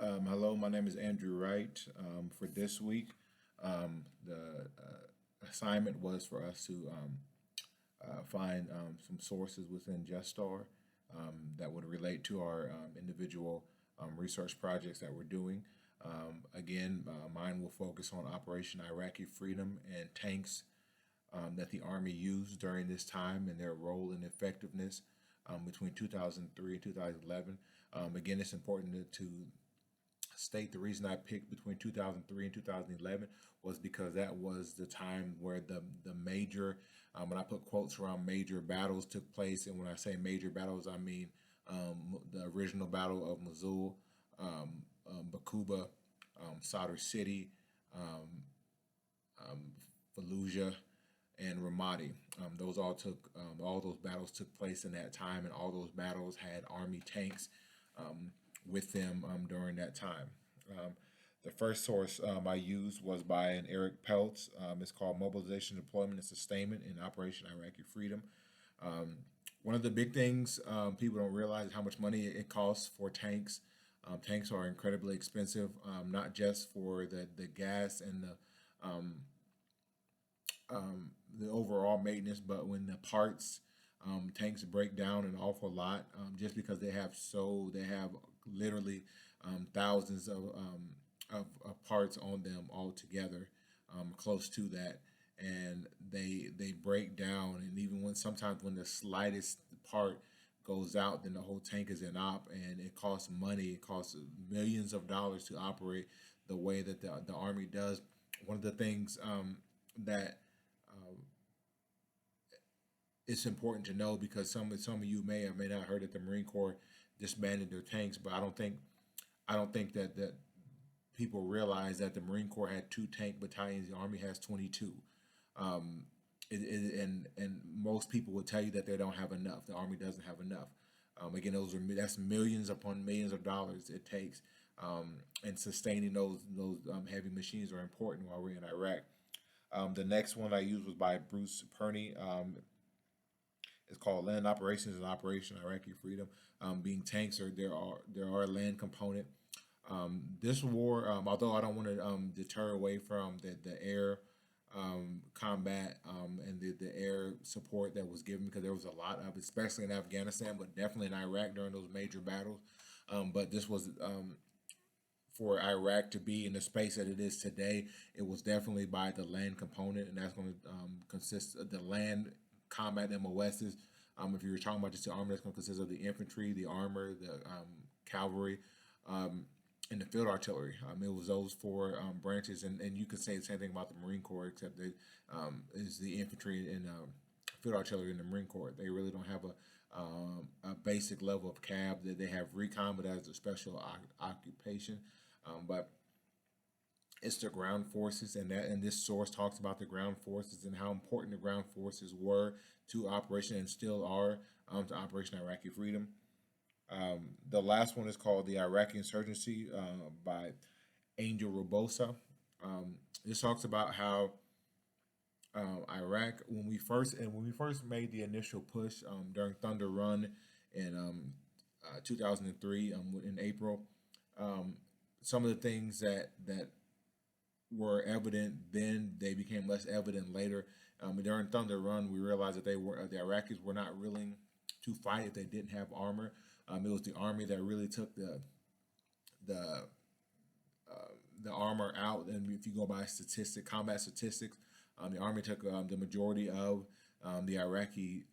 Hello, my name is Andrew Wright. For this week, the assignment was for us to find some sources within Gestar that would relate to our individual research projects that we're doing. Again, mine will focus on Operation Iraqi Freedom and tanks that the Army used during this time and their role and effectiveness between 2003 and 2011. Again, it's important to state the reason I picked between 2003 and 2011 was because that was the time where the major, when I put quotes around major battles took place, and when I say major battles, I mean the original Battle of Mosul, Bakuba, Sadr City, um, Fallujah, and Ramadi. All those battles took place in that time, and all those battles had Army tanks with them during that time. Um, the first source I used was by an Eric Peltz. It's called Mobilization, Deployment, and Sustainment in Operation Iraqi Freedom. Um, One of the big things people don't realize is how much money it costs for tanks. Tanks are incredibly expensive, not just for the gas and um, the overall maintenance, but when the parts tanks break down an awful lot, just because they have literally thousands of parts on them altogether, close to that, and they break down, and even when sometimes when the slightest part goes out, then the whole tank is in op, and it costs money. It costs millions of dollars to operate the way that the Army does. One of the things that it's important to know, because some of you may or may not heard that the Marine Corps disbanded their tanks, but I don't think that people realize that the Marine Corps had two tank battalions. The Army has 22. Um, and most people will tell you that they don't have enough. The Army doesn't have enough. Again, that's millions upon millions of dollars it takes, and sustaining those heavy machines are important while we're in Iraq. The next one I used was by Bruce Perney. It's called Land Operations and Operation Iraqi Freedom. Being tanks, or there are a land component. This war, although I don't want to deter away from the air combat and the air support that was given, because there was a lot of, especially in Afghanistan, but definitely in Iraq during those major battles. But this was for Iraq to be in the space that it is today. It was definitely by the land component, and that's going to consist of the land combat MOSs. If you were talking about just the army, that's going to consist of the infantry, the armor, the cavalry, and the field artillery. It was those four branches, and you could say the same thing about the Marine Corps, except that is the infantry and field artillery in the Marine Corps. They really don't have a basic level of cab. That they have recon, but as a special occupation. But it's the ground forces, and this source talks about the ground forces and how important the ground forces were to Operation, and still are, to Operation Iraqi Freedom. The last one is called The Iraqi Insurgency by Angel Robosa. This talks about how Iraq, when we first made the initial push during Thunder Run in 2003, in April. Um, some of the things that were evident then, they became less evident later. During Thunder Run, we realized that the Iraqis were not willing to fight if they didn't have armor. It was the Army that really took the the armor out. And if you go by combat statistics, the Army took the majority of the Iraqi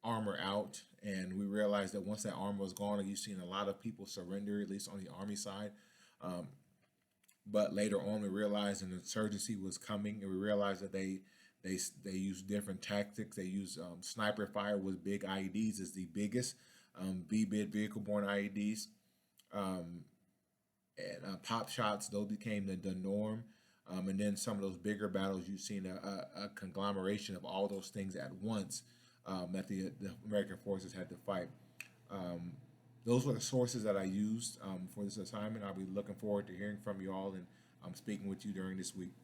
armor out, and we realized that once that armor was gone, you've seen a lot of people surrender, at least on the Army side. Um, but later on, we realized an insurgency was coming, and we realized that they used different tactics. They used sniper fire with big IEDs is the biggest, VBID, vehicle-borne IEDs, um, and pop shots. Those became the norm. And then some of those bigger battles, you've seen a conglomeration of all those things at once, that the American forces had to fight. Um, those were the sources that I used for this assignment. I'll be looking forward to hearing from you all, and speaking with you during this week.